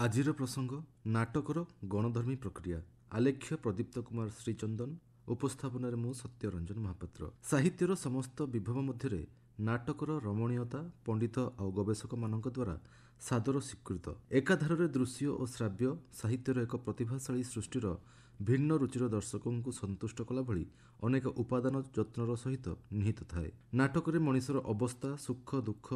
ଆଜିର ପ୍ରସଙ୍ଗ ନାଟକର ଗଣଧର୍ମୀ ପ୍ରକ୍ରିୟା। ଆଲେଖ୍ୟ ପ୍ରଦୀପ୍ତ କୁମାର ଶ୍ରୀଚନ୍ଦନ, ଉପସ୍ଥାପନାରେ ମୁଁ ସତ୍ୟରଞ୍ଜନ ମହାପାତ୍ର। ସାହିତ୍ୟର ସମସ୍ତ ବିଭବ ମଧ୍ୟରେ ନାଟକର ରମଣୀୟତା ପଣ୍ଡିତ ଆଉ ଗବେଷକମାନଙ୍କ ଦ୍ୱାରା ସାଦର ସ୍ୱୀକୃତ। ଏକାଧାରରେ ଦୃଶ୍ୟ ଓ ଶ୍ରାବ୍ୟ ସାହିତ୍ୟର ଏକ ପ୍ରତିଭାଶାଳୀ ସୃଷ୍ଟିର ଭିନ୍ନ ରୁଚିର ଦର୍ଶକଙ୍କୁ ସନ୍ତୁଷ୍ଟ କଲା ଭଳି ଅନେକ ଉପାଦାନ ଯତ୍ନର ସହିତ ନିହିତ ଥାଏ। ନାଟକରେ ମଣିଷର ଅବସ୍ଥା, ସୁଖ ଦୁଃଖ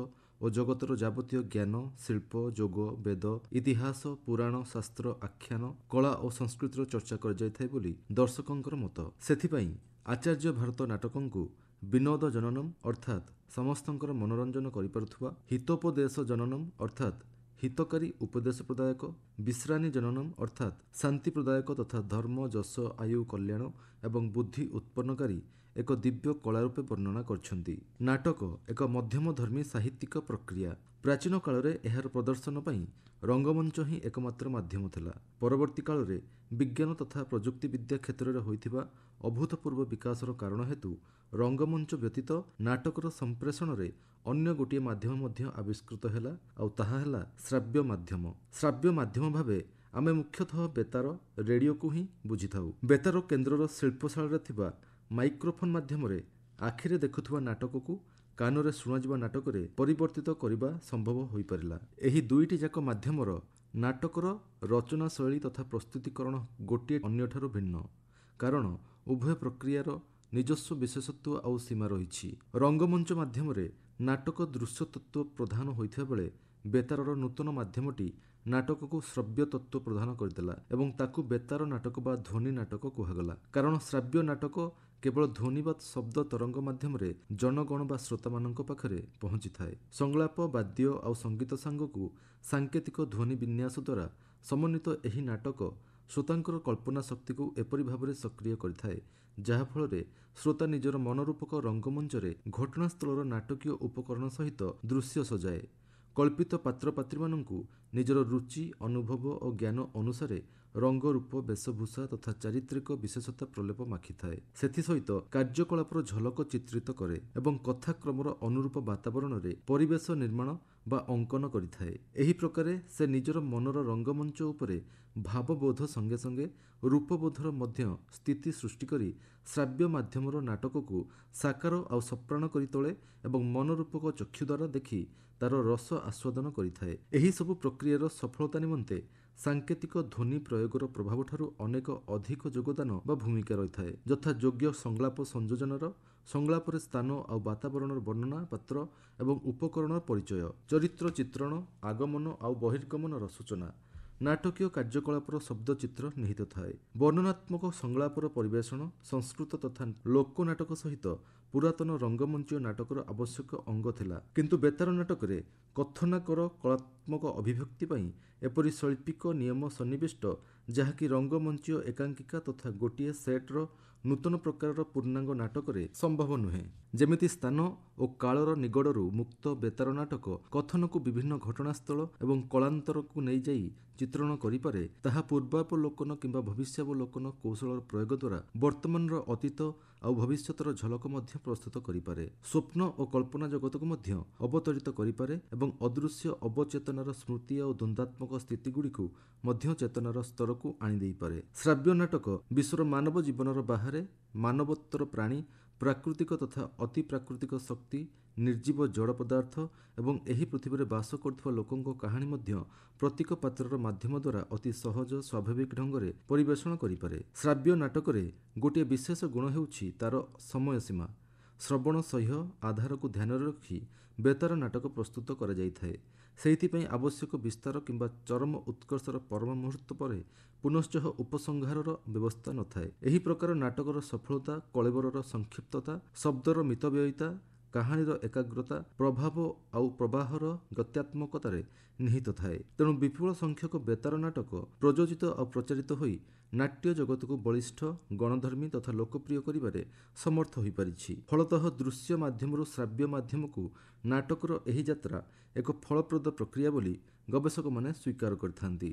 ଓ ଜଗତର ଯାବତୀୟ ଜ୍ଞାନ, ଶିଳ୍ପ, ଯୋଗ, ବେଦ, ଇତିହାସ, ପୁରାଣ, ଶାସ୍ତ୍ର, ଆଖ୍ୟାନ, କଳା ଓ ସଂସ୍କୃତିର ଚର୍ଚ୍ଚା କରାଯାଇଥାଏ ବୋଲି ଦର୍ଶକଙ୍କର ମତ। ସେଥିପାଇଁ ଆଚାର୍ଯ୍ୟ ଭାରତ ନାଟକଙ୍କୁ ବିନୋଦ ଜନନମ୍ ଅର୍ଥାତ୍ ସମସ୍ତଙ୍କର ମନୋରଞ୍ଜନ କରିପାରୁଥିବା, ହିତୋପଦେଶ ଜନନମ୍ ଅର୍ଥାତ୍ ହିତକାରୀ ଉପଦେଶ ପ୍ରଦାୟକ, ବିଶ୍ରାଣୀ ଜନନମ୍ ଅର୍ଥାତ୍ ଶାନ୍ତି ପ୍ରଦାୟକ ତଥା ଧର୍ମ, ଯଶ, ଆୟୁ, କଲ୍ୟାଣ ଏବଂ ବୁଦ୍ଧି ଉତ୍ପନ୍ନକାରୀ ଏକ ଦିବ୍ୟ କଳା ରୂପେ ବର୍ଣ୍ଣନା କରିଛନ୍ତି। ନାଟକ ଏକ ମଧ୍ୟମଧର୍ମୀ ସାହିତ୍ୟିକ ପ୍ରକ୍ରିୟା। ପ୍ରାଚୀନ କାଳରେ ଏହାର ପ୍ରଦର୍ଶନ ପାଇଁ ରଙ୍ଗମଞ୍ଚ ହିଁ ଏକମାତ୍ର ମାଧ୍ୟମ ଥିଲା। ପରବର୍ତ୍ତୀ କାଳରେ ବିଜ୍ଞାନ ତଥା ପ୍ରଯୁକ୍ତିବିଦ୍ୟା କ୍ଷେତ୍ରରେ ହୋଇଥିବା ଅଭୂତପୂର୍ବ ବିକାଶର କାରଣ ହେତୁ ରଙ୍ଗମଞ୍ଚ ବ୍ୟତୀତ ନାଟକର ସମ୍ପ୍ରେଷଣରେ ଅନ୍ୟ ଗୋଟିଏ ମାଧ୍ୟମ ମଧ୍ୟ ଆବିଷ୍କୃତ ହେଲା, ଆଉ ତାହା ହେଲା ଶ୍ରାବ୍ୟ ମାଧ୍ୟମ। ଶ୍ରାବ୍ୟ ମାଧ୍ୟମ ଭାବେ ଆମେ ମୁଖ୍ୟତଃ ବେତାର, ରେଡ଼ିଓକୁ ହିଁ ବୁଝିଥାଉ। ବେତାର କେନ୍ଦ୍ରର ଶିଳ୍ପଶାଳାରେ ଥିବା ମାଇକ୍ରୋଫୋନ୍ ମାଧ୍ୟମରେ ଆଖିରେ ଦେଖୁଥିବା ନାଟକକୁ କାନରେ ଶୁଣାଯିବା ନାଟକରେ ପରିବର୍ତ୍ତିତ କରିବା ସମ୍ଭବ ହୋଇପାରିଲା। ଏହି ଦୁଇଟି ଯାକ ମାଧ୍ୟମର ନାଟକର ରଚନା ଶୈଳୀ ତଥା ପ୍ରସ୍ତୁତିକରଣ ଗୋଟିଏ ଅନ୍ୟଠାରୁ ଭିନ୍ନ, କାରଣ ଉଭୟ ପ୍ରକ୍ରିୟାର ନିଜସ୍ୱ ବିଶେଷତ୍ୱ ଆଉ ସୀମା ରହିଛି। ରଙ୍ଗମଞ୍ଚ ମାଧ୍ୟମରେ ନାଟକ ଦୃଶ୍ୟତତ୍ତ୍ୱ ପ୍ରଧାନ ହୋଇଥିବା ବେଳେ ବେତାରର ନୂତନ ମାଧ୍ୟମଟି ନାଟକକୁ ଶ୍ରବ୍ୟ ତତ୍ତ୍ୱ ପ୍ରଦାନ କରିଦେଲା ଏବଂ ତାକୁ ବେତାର ନାଟକ ବା ଧ୍ୱନି ନାଟକ କୁହାଗଲା। କାରଣ ଶ୍ରାବ୍ୟ ନାଟକ କେବଳ ଧ୍ୱନି ବା ଶବ୍ଦ ତରଙ୍ଗ ମାଧ୍ୟମରେ ଜନଗଣ ବା ଶ୍ରୋତାମାନଙ୍କ ପାଖରେ ପହଞ୍ଚିଥାଏ। ସଂଳାପ, ବାଦ୍ୟ ଆଉ ସଙ୍ଗୀତ ସାଙ୍ଗକୁ ସାଙ୍କେତିକ ଧ୍ୱନି ବିନ୍ୟାସ ଦ୍ୱାରା ସମନ୍ୱିତ ଏହି ନାଟକ ଶ୍ରୋତାଙ୍କର କଳ୍ପନା ଶକ୍ତିକୁ ଏପରି ଭାବରେ ସକ୍ରିୟ କରିଥାଏ, ଯାହାଫଳରେ ଶ୍ରୋତା ନିଜର ମନୋରୂପକ ରଙ୍ଗମଞ୍ଚରେ ଘଟଣାସ୍ଥଳର ନାଟକୀୟ ଉପକରଣ ସହିତ ଦୃଶ୍ୟ ସଜାଏ। କଳ୍ପିତ ପାତ୍ରପାତ୍ରୀମାନଙ୍କୁ ନିଜର ରୁଚି, ଅନୁଭବ ଓ ଜ୍ଞାନ ଅନୁସାରେ ରଙ୍ଗ, ରୂପ, ବେଶଭୂଷା ତଥା ଚାରିତ୍ରିକ ବିଶେଷତା ପ୍ରଲେପ ମାଖିଥାଏ। ସେଥିସହିତ କାର୍ଯ୍ୟକଳାପର ଝଲକ ଚିତ୍ରିତ କରେ ଏବଂ କଥାକ୍ରମର ଅନୁରୂପ ବାତାବରଣରେ ପରିବେଶ ନିର୍ମାଣ ବା ଅଙ୍କନ କରିଥାଏ। ଏହି ପ୍ରକାରେ ସେ ନିଜର ମନର ରଙ୍ଗମଞ୍ଚ ଉପରେ ଭାବବୋଧ ସଙ୍ଗେ ସଙ୍ଗେ ରୂପବୋଧର ମଧ୍ୟ ସ୍ଥିତି ସୃଷ୍ଟି କରି ଶ୍ରାବ୍ୟ ମାଧ୍ୟମର ନାଟକକୁ ସାକାର ଆଉ ସପ୍ରାଣ କରି ତୋଳେ ଏବଂ ମନୋରୂପକ ଚକ୍ଷୁ ଦ୍ୱାରା ଦେଖି ତାର ରସ ଆସ୍ୱାଦନ କରିଥାଏ। ଏହି ସବୁ ପ୍ରକ୍ରିୟାର ସଫଳତା ନିମନ୍ତେ ସାଙ୍କେତିକ ଧ୍ୱନି ପ୍ରୟୋଗର ପ୍ରଭାବଠାରୁ ଅନେକ ଅଧିକ ଯୋଗଦାନ ବା ଭୂମିକା ରହିଥାଏ, ଯଥା ଯୋଗ୍ୟ ସଂଳାପ ସଂଯୋଜନର, ସଂଳାପରେ ସ୍ଥାନ ଆଉ ବାତାବରଣର ବର୍ଣ୍ଣନା, ପାତ୍ର ଏବଂ ଉପକରଣର ପରିଚୟ, ଚରିତ୍ର ଚିତ୍ରଣ, ଆଗମନ ଆଉ ବହିର୍ଗମନର ସୂଚନା, ନାଟକୀୟ କାର୍ଯ୍ୟକଳାପର ଶବ୍ଦଚିତ୍ର ନିହିତ ଥାଏ। ବର୍ଣ୍ଣନାତ୍ମକ ସଂଳାପର ପରିବେଷଣ ସଂସ୍କୃତ ତଥା ଲୋକନାଟକ ସହିତ ପୁରାତନ ରଙ୍ଗମଞ୍ଚୀୟ ନାଟକର ଆବଶ୍ୟକ ଅଙ୍ଗ ଥିଲା, କିନ୍ତୁ ବେତାର ନାଟକରେ କଥନାକର କଳାତ୍ମକ ଅଭିବ୍ୟକ୍ତି ପାଇଁ ଏପରି ଶୈଳ୍ପିକ ନିୟମ ସନ୍ନିବିଷ୍ଟ, ଯାହାକି ରଙ୍ଗମଞ୍ଚୀୟ ଏକାଙ୍କିକା ତଥା ଗୋଟିଏ ସେଟ୍ର ନୂତନ ପ୍ରକାରର ପୂର୍ଣ୍ଣାଙ୍ଗ ନାଟକରେ ସମ୍ଭବ ନୁହେଁ। ଯେମିତି ସ୍ଥାନ ଓ କାଳର ନିଗଡ଼ରୁ ମୁକ୍ତ ବେତାର ନାଟକ କଥନକୁ ବିଭିନ୍ନ ଘଟଣାସ୍ଥଳ ଏବଂ କଳାନ୍ତରକୁ ନେଇଯାଇ ଚିତ୍ରଣ କରିପାରେ, ତାହା ପୂର୍ବାବଲୋକନ କିମ୍ବା ଭବିଷ୍ୟାବଲୋକନ କୌଶଳର ପ୍ରୟୋଗ ଦ୍ୱାରା ବର୍ତ୍ତମାନର ଅତୀତ ଆଉ ଭବିଷ୍ୟତର ଝଲକ ମଧ୍ୟ ପ୍ରସ୍ତୁତ କରିପାରେ। ସ୍ୱପ୍ନ ଓ କଳ୍ପନା ଜଗତକୁ ମଧ୍ୟ ଅବତରିତ କରିପାରେ ଏବଂ ଅଦୃଶ୍ୟ ଅବଚେତନାର ସ୍ମୃତି ଆଉ ଦ୍ୱନ୍ଦ୍ୱାତ୍ମକ ସ୍ଥିତିଗୁଡ଼ିକୁ ମଧ୍ୟ ଚେତନାର ସ୍ତରକୁ ଆଣିଦେଇପାରେ। ଶ୍ରାବ୍ୟ ନାଟକ ବିଶ୍ୱର ମାନବ ଜୀବନର ବାହାରେ ମାନବୋତ୍ତର ପ୍ରାଣୀ, ପ୍ରାକୃତିକ ତଥା ଅତି ପ୍ରାକୃତିକ ଶକ୍ତି, ନିର୍ଜୀବ ଜଡ଼ ପଦାର୍ଥ ଏବଂ ଏହି ପୃଥିବୀରେ ବାସ କରୁଥିବା ଲୋକଙ୍କ କାହାଣୀ ମଧ୍ୟ ପ୍ରତୀକ ପାତ୍ରର ମାଧ୍ୟମ ଦ୍ୱାରା ଅତି ସହଜ ସ୍ୱାଭାବିକ ଢଙ୍ଗରେ ପରିବେଷଣ କରିପାରେ। ଶ୍ରାବ୍ୟ ନାଟକରେ ଗୋଟିଏ ବିଶେଷ ଗୁଣ ହେଉଛି ତାର ସମୟସୀମା। ଶ୍ରବଣ ସହ୍ୟ ଆଧାରକୁ ଧ୍ୟାନରେ ରଖି ବେତାର ନାଟକ ପ୍ରସ୍ତୁତ କରାଯାଇଥାଏ। ସେଇଥିପାଇଁ ଆବଶ୍ୟକ ବିସ୍ତାର କିମ୍ବା ଚରମ ଉତ୍କର୍ଷର ପରମ ମୁହୂର୍ତ୍ତ ପରେ ପୁନଶ୍ଚ ଉପସଂହାରର ବ୍ୟବସ୍ଥା ନଥାଏ। ଏହି ପ୍ରକାର ନାଟକର ସଫଳତା କଳେବରର ସଂକ୍ଷିପ୍ତତା, ଶବ୍ଦର ମିତବ୍ୟୟିତା, କାହାଣୀର ଏକାଗ୍ରତା, ପ୍ରଭାବ ଆଉ ପ୍ରବାହର ଗତ୍ୟାତ୍ମକତାରେ ନିହିତ ଥାଏ। ତେଣୁ ବିପୁଳ ସଂଖ୍ୟକ ବେତାର ନାଟକ ପ୍ରଯୋଜିତ ଆଉ ପ୍ରଚାରିତ ହୋଇ ନାଟ୍ୟ ଜଗତକୁ ବଳିଷ୍ଠ, ଗଣଧର୍ମୀ ତଥା ଲୋକପ୍ରିୟ କରିବାରେ ସମର୍ଥ ହୋଇପାରିଛି। ଫଳତଃ ଦୃଶ୍ୟ ମାଧ୍ୟମରୁ ଶ୍ରାବ୍ୟ ମାଧ୍ୟମକୁ ନାଟକର ଏହି ଯାତ୍ରା ଏକ ଫଳପ୍ରଦ ପ୍ରକ୍ରିୟା ବୋଲି ଗବେଷକମାନେ ସ୍ୱୀକାର କରିଥାନ୍ତି।